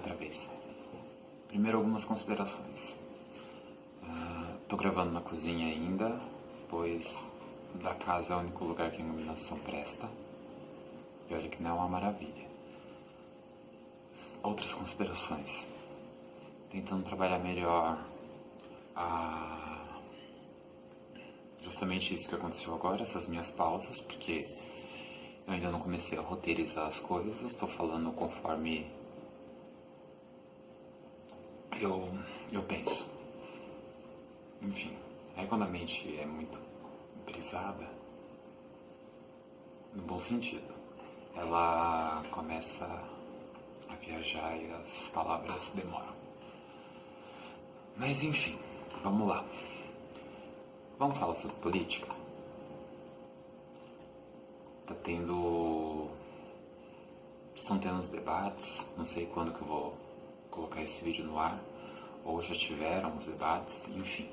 outra vez. Primeiro, algumas considerações. Tô gravando na cozinha ainda, pois da casa é o único lugar que a iluminação presta. E olha que não é uma maravilha. Outras considerações. Tentando trabalhar melhor justamente isso que aconteceu agora, essas minhas pausas, porque eu ainda não comecei a roteirizar as coisas, estou falando conforme eu penso. Enfim, aí quando a mente é muito brisada, no bom sentido, ela começa a viajar e as palavras demoram. Mas enfim, vamos lá. Vamos falar sobre política? Estão tendo os debates, não sei quando que eu vou colocar esse vídeo no ar, ou já tiveram os debates, enfim.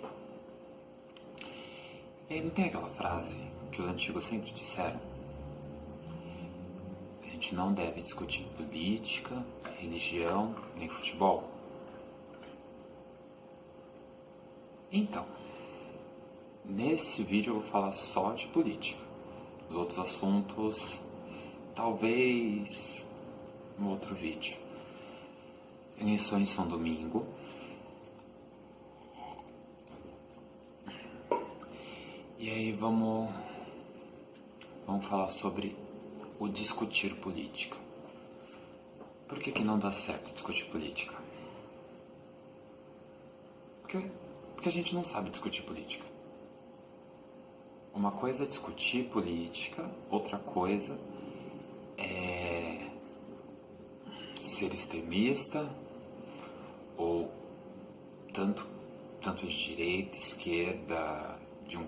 E aí não tem aquela frase que os antigos sempre disseram? A gente não deve discutir política, religião, nem futebol. Então, nesse vídeo eu vou falar só de política. Os outros assuntos, talvez no outro vídeo. Eleições são domingo. E aí vamos falar sobre o discutir política. Por que não dá certo discutir política? Porque a gente não sabe discutir política. Uma coisa é discutir política, outra coisa é ser extremista, ou tanto de direita, esquerda, de um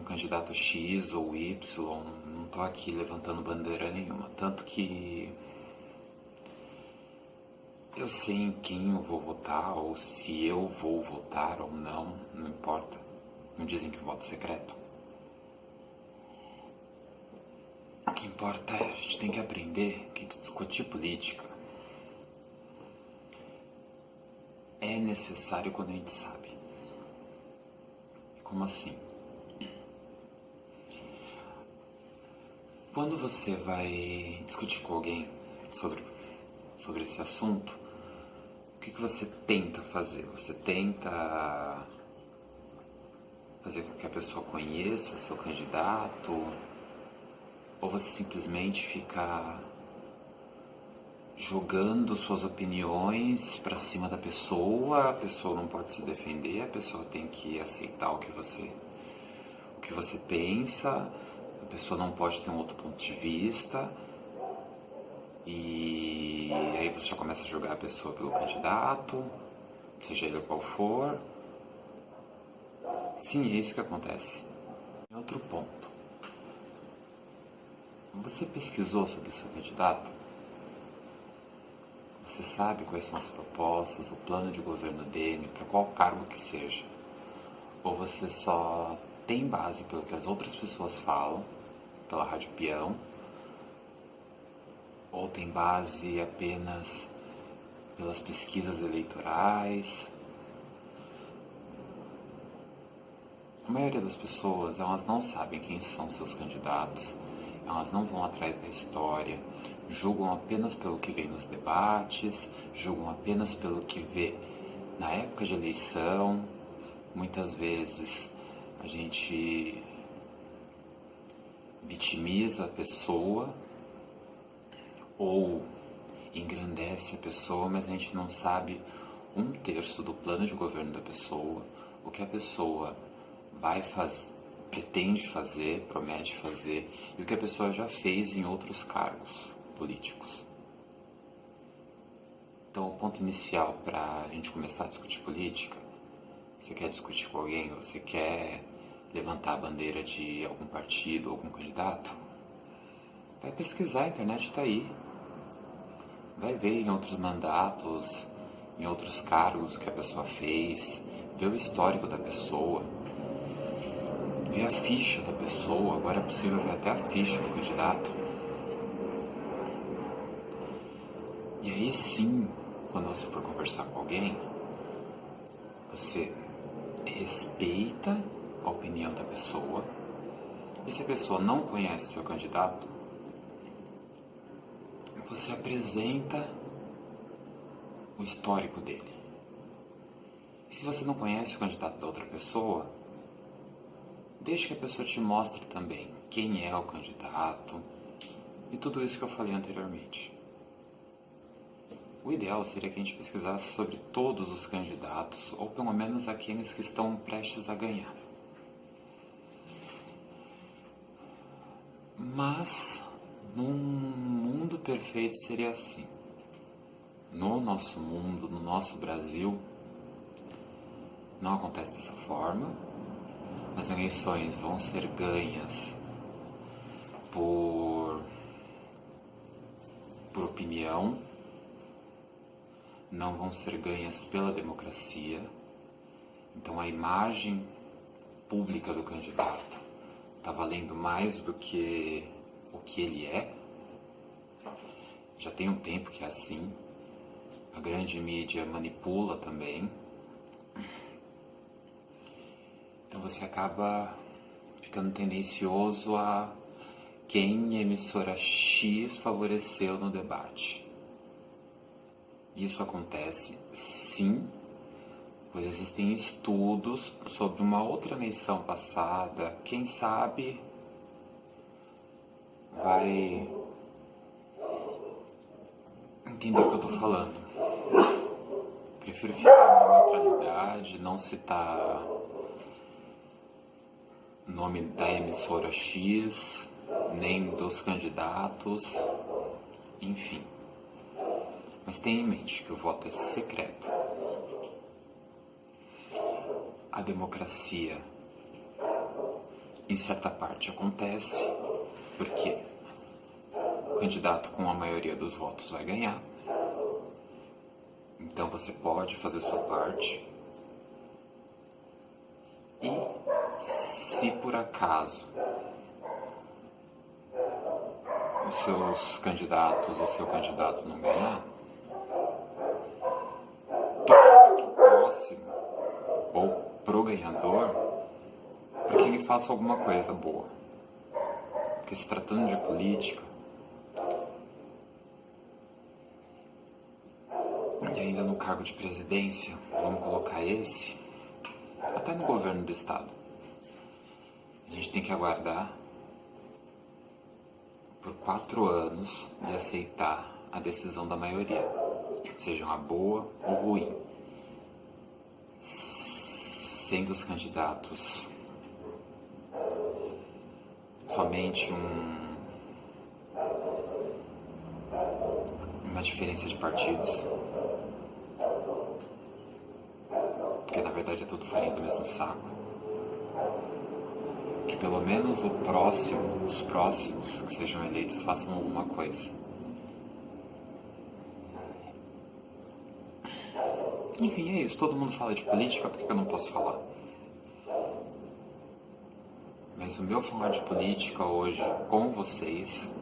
candidato X ou Y, não estou aqui levantando bandeira nenhuma, tanto que eu sei em quem eu vou votar, ou se eu vou votar ou não, não importa. Não dizem que o voto é secreto? O que importa é, a gente tem que aprender que discutir política é necessário quando a gente sabe. Como assim? Quando você vai discutir com alguém sobre esse assunto, o que você tenta fazer? Você tenta fazer com que a pessoa conheça seu candidato? Ou você simplesmente fica jogando suas opiniões para cima da pessoa? A pessoa não pode se defender, a pessoa tem que aceitar o que você pensa, a pessoa não pode ter um outro ponto de vista. E aí você já começa a julgar a pessoa pelo candidato, seja ele qual for. Sim, é isso que acontece. E outro ponto. Você pesquisou sobre o seu candidato? Você sabe quais são as propostas, o plano de governo dele, para qual cargo que seja? Ou você só tem base pelo que as outras pessoas falam, pela Rádio Peão? Ou tem base apenas pelas pesquisas eleitorais? A maioria das pessoas, elas não sabem quem são seus candidatos, elas não vão atrás da história, julgam apenas pelo que vê nos debates, julgam apenas pelo que vê na época de eleição. Muitas vezes a gente vitimiza a pessoa ou engrandece a pessoa, mas a gente não sabe 1/3 do plano de governo da pessoa, o que a pessoa pretende fazer, promete fazer, e o que a pessoa já fez em outros cargos políticos. Então, o ponto inicial para a gente começar a discutir política, você quer discutir com alguém, você quer levantar a bandeira de algum partido, algum candidato, vai pesquisar, a internet está aí. Vai ver em outros mandatos, em outros cargos o que a pessoa fez, ver o histórico da pessoa, ver a ficha da pessoa. Agora é possível ver até a ficha do candidato. E aí sim, quando você for conversar com alguém, você respeita a opinião da pessoa. E se a pessoa não conhece o seu candidato, você apresenta o histórico dele. E se você não conhece o candidato da outra pessoa, deixe que a pessoa te mostre também quem é o candidato e tudo isso que eu falei anteriormente. O ideal seria que a gente pesquisasse sobre todos os candidatos, ou pelo menos aqueles que estão prestes a ganhar. Mas, num mundo perfeito seria assim. No nosso mundo, no nosso Brasil, não acontece dessa forma. As eleições vão ser ganhas por opinião, não vão ser ganhas pela democracia. Então a imagem pública do candidato está valendo mais do que o que ele é. Já tem um tempo que é assim. A grande mídia manipula também. Então você acaba ficando tendencioso a quem a emissora X favoreceu no debate. Isso acontece, sim, pois existem estudos sobre uma outra eleição passada. Quem sabe vai entender o que eu estou falando. Prefiro ficar na neutralidade, não citar o nome da emissora X, nem dos candidatos, enfim. Mas tenha em mente que o voto é secreto. A democracia, em certa parte, acontece porque o candidato com a maioria dos votos vai ganhar. Então você pode fazer sua parte. E se por acaso os seus candidatos ou seu candidato não ganhar, torce para que o próximo ou pro ganhador para que ele faça alguma coisa boa. Porque se tratando de política, e ainda no cargo de presidência, vamos colocar esse, até no governo do estado, a gente tem que aguardar por 4 anos e aceitar a decisão da maioria, seja uma boa ou ruim, sendo os candidatos somente uma diferença de partidos, porque na verdade é tudo farinha do mesmo saco. Que pelo menos os próximos que sejam eleitos façam alguma coisa. Enfim, é isso. Todo mundo fala de política, por que eu não posso falar? Mas o meu falar de política hoje com vocês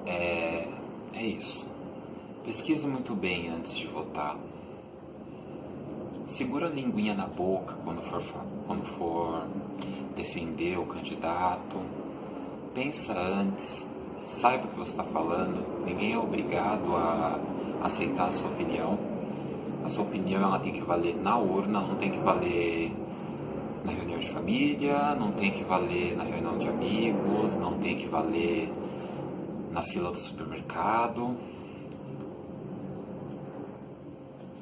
é isso. Pesquise muito bem antes de votar. Segura a linguinha na boca quando for defender o candidato. Pensa antes, saiba o que você está falando. Ninguém é obrigado a aceitar a sua opinião. A sua opinião ela tem que valer na urna, não tem que valer na reunião de família, não tem que valer na reunião de amigos, não tem que valer na fila do supermercado.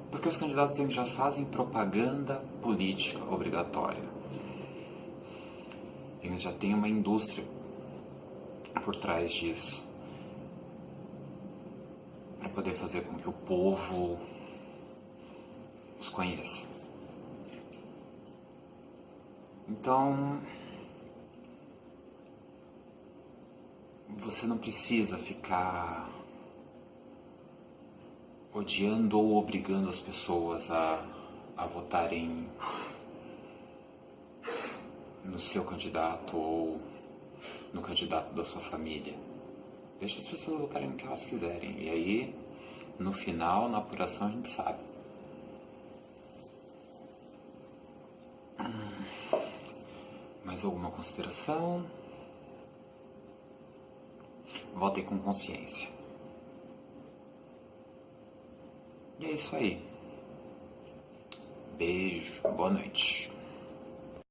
Porque os candidatos já fazem propaganda política obrigatória. Eles já têm uma indústria por trás disso, para poder fazer com que o povo os conheça. Então, você não precisa ficar odiando ou obrigando as pessoas a votarem no seu candidato ou no candidato da sua família. Deixa as pessoas votarem no que elas quiserem. E aí No final, na apuração, a gente sabe. Mais alguma consideração? Votem com consciência. E é isso aí. Beijo, boa noite.